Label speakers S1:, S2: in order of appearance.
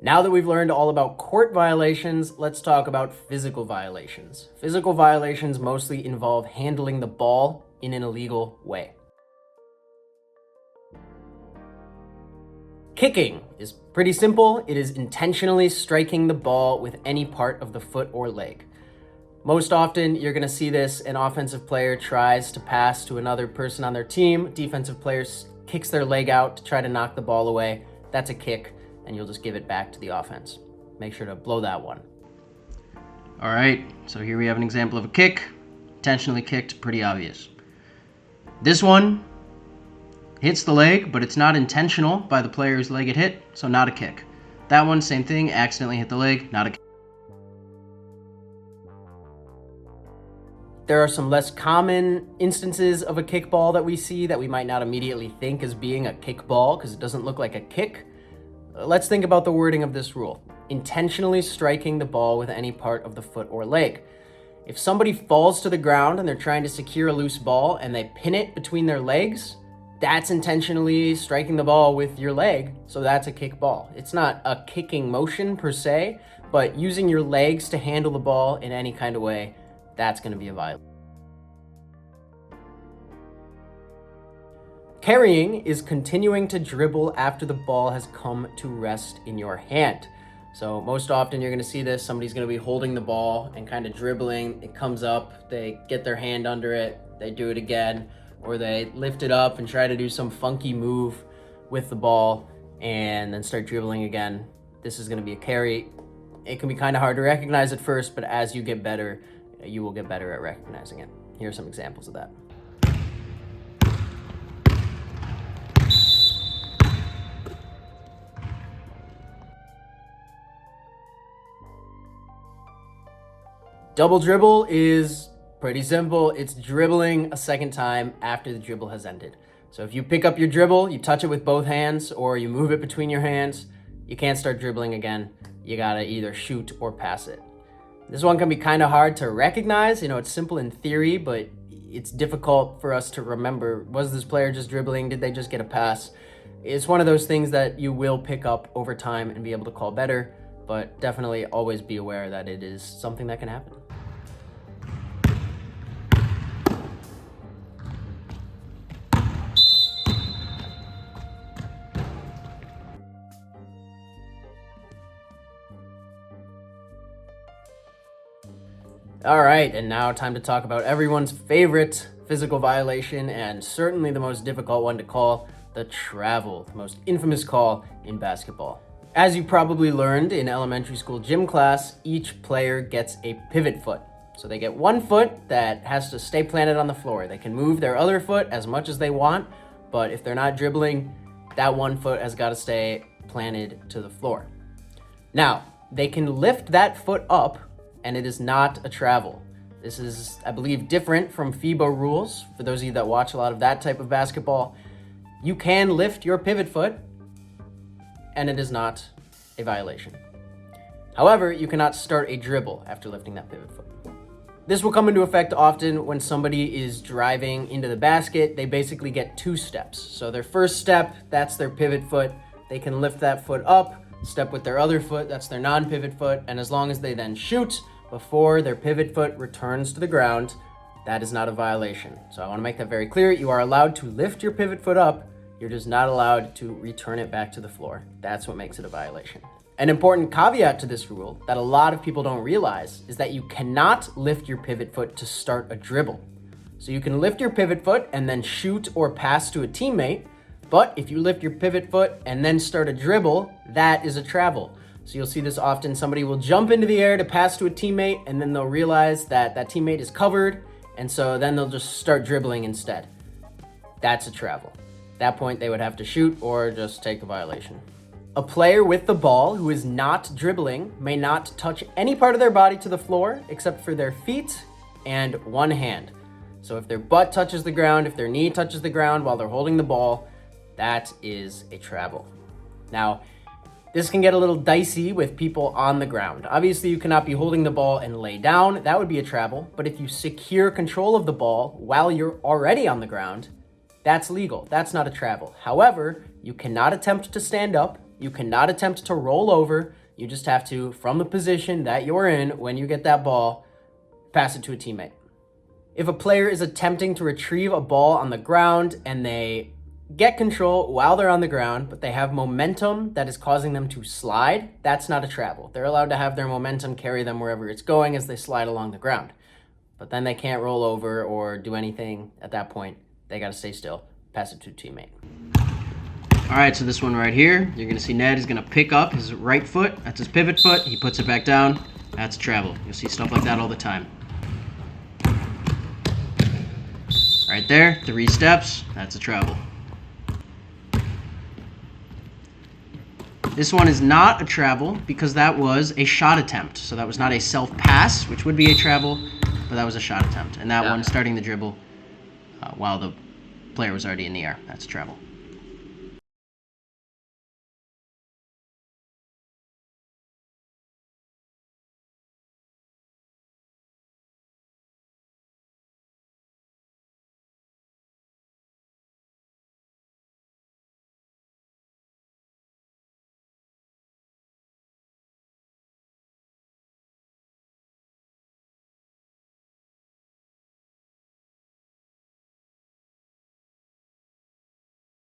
S1: Now that we've learned all about court violations, let's talk about physical violations. Physical violations mostly involve handling the ball in an illegal way. Kicking is pretty simple. It is intentionally striking the ball with any part of the foot or leg. Most often, you're going to see this: an offensive player tries to pass to another person on their team. Defensive player kicks their leg out to try to knock the ball away. That's a kick, and you'll just give it back to the offense. Make sure to blow that one. All right, so here we have an example of a kick. Intentionally kicked, pretty obvious. This one hits the leg, but it's not intentional by the player whose leg it hit, so not a kick. That one, same thing, accidentally hit the leg, not a kick. There are some less common instances of a kickball that we see that we might not immediately think as being a kickball because it doesn't look like a kick. Let's think about the wording of this rule. Intentionally striking the ball with any part of the foot or leg. If somebody falls to the ground and they're trying to secure a loose ball and they pin it between their legs, that's intentionally striking the ball with your leg, so that's a kickball. It's not a kicking motion per se, but using your legs to handle the ball in any kind of way, that's going to be a violation. Carrying is continuing to dribble after the ball has come to rest in your hand. So most often you're going to see this. Somebody's going to be holding the ball and kind of dribbling. It comes up, they get their hand under it, they do it again, or they lift it up and try to do some funky move with the ball and then start dribbling again. This is going to be a carry. It can be kind of hard to recognize at first, but as you get better, you will get better at recognizing it. Here are some examples of that. Double dribble is pretty simple. It's dribbling a second time after the dribble has ended. So if you pick up your dribble, you touch it with both hands, or you move it between your hands, you can't start dribbling again. You gotta either shoot or pass it. This one can be kind of hard to recognize. It's simple in theory, but it's difficult for us to remember. Was this player just dribbling? Did they just get a pass? It's one of those things that you will pick up over time and be able to call better, but definitely always be aware that it is something that can happen. All right, and now time to talk about everyone's favorite physical violation, and certainly the most difficult one to call: the travel, the most infamous call in basketball. As you probably learned in elementary school gym class, each player gets a pivot foot. So they get one foot that has to stay planted on the floor. They can move their other foot as much as they want, but if they're not dribbling, that one foot has got to stay planted to the floor. Now, they can lift that foot up, and it is not a travel. This is, I believe, different from FIBA rules. For those of you that watch a lot of that type of basketball, you can lift your pivot foot, and it is not a violation. However, you cannot start a dribble after lifting that pivot foot. This will come into effect often when somebody is driving into the basket. They basically get two steps. So their first step, that's their pivot foot. They can lift that foot up, step with their other foot, that's their non-pivot foot, and as long as they then shoot before their pivot foot returns to the ground, that is not a violation. So I want to make that very clear. You are allowed to lift your pivot foot up. You're just not allowed to return it back to the floor. That's what makes it a violation. An important caveat to this rule that a lot of people don't realize is that you cannot lift your pivot foot to start a dribble. So you can lift your pivot foot and then shoot or pass to a teammate, but if you lift your pivot foot and then start a dribble, that is a travel. So you'll see this often. Somebody will jump into the air to pass to a teammate, and then they'll realize that that teammate is covered, and so then they'll just start dribbling instead. That's a travel. At that point, they would have to shoot or just take a violation. A player with the ball who is not dribbling may not touch any part of their body to the floor except for their feet and one hand. So if their butt touches the ground, if their knee touches the ground while they're holding the ball, that is a travel. Now, this can get a little dicey with people on the ground. Obviously, you cannot be holding the ball and lay down. That would be a travel. But if you secure control of the ball while you're already on the ground, that's legal. That's not a travel. However, you cannot attempt to stand up. You cannot attempt to roll over. You just have to, from the position that you're in when you get that ball, pass it to a teammate. If a player is attempting to retrieve a ball on the ground and they get control while they're on the ground, but they have momentum that is causing them to slide, that's not a travel. They're allowed to have their momentum carry them wherever it's going as they slide along the ground. But then they can't roll over or do anything at that point. They got to stay still, pass it to a teammate. All right, so this one right here, you're going to see Ned is going to pick up his right foot. That's his pivot foot. He puts it back down. That's travel. You'll see stuff like that all the time. Right there, 3 steps. That's a travel. This one is not a travel because that was a shot attempt. So that was not a self-pass, which would be a travel, but that was a shot attempt. And that one starting the dribble while the player was already in the air. That's a travel.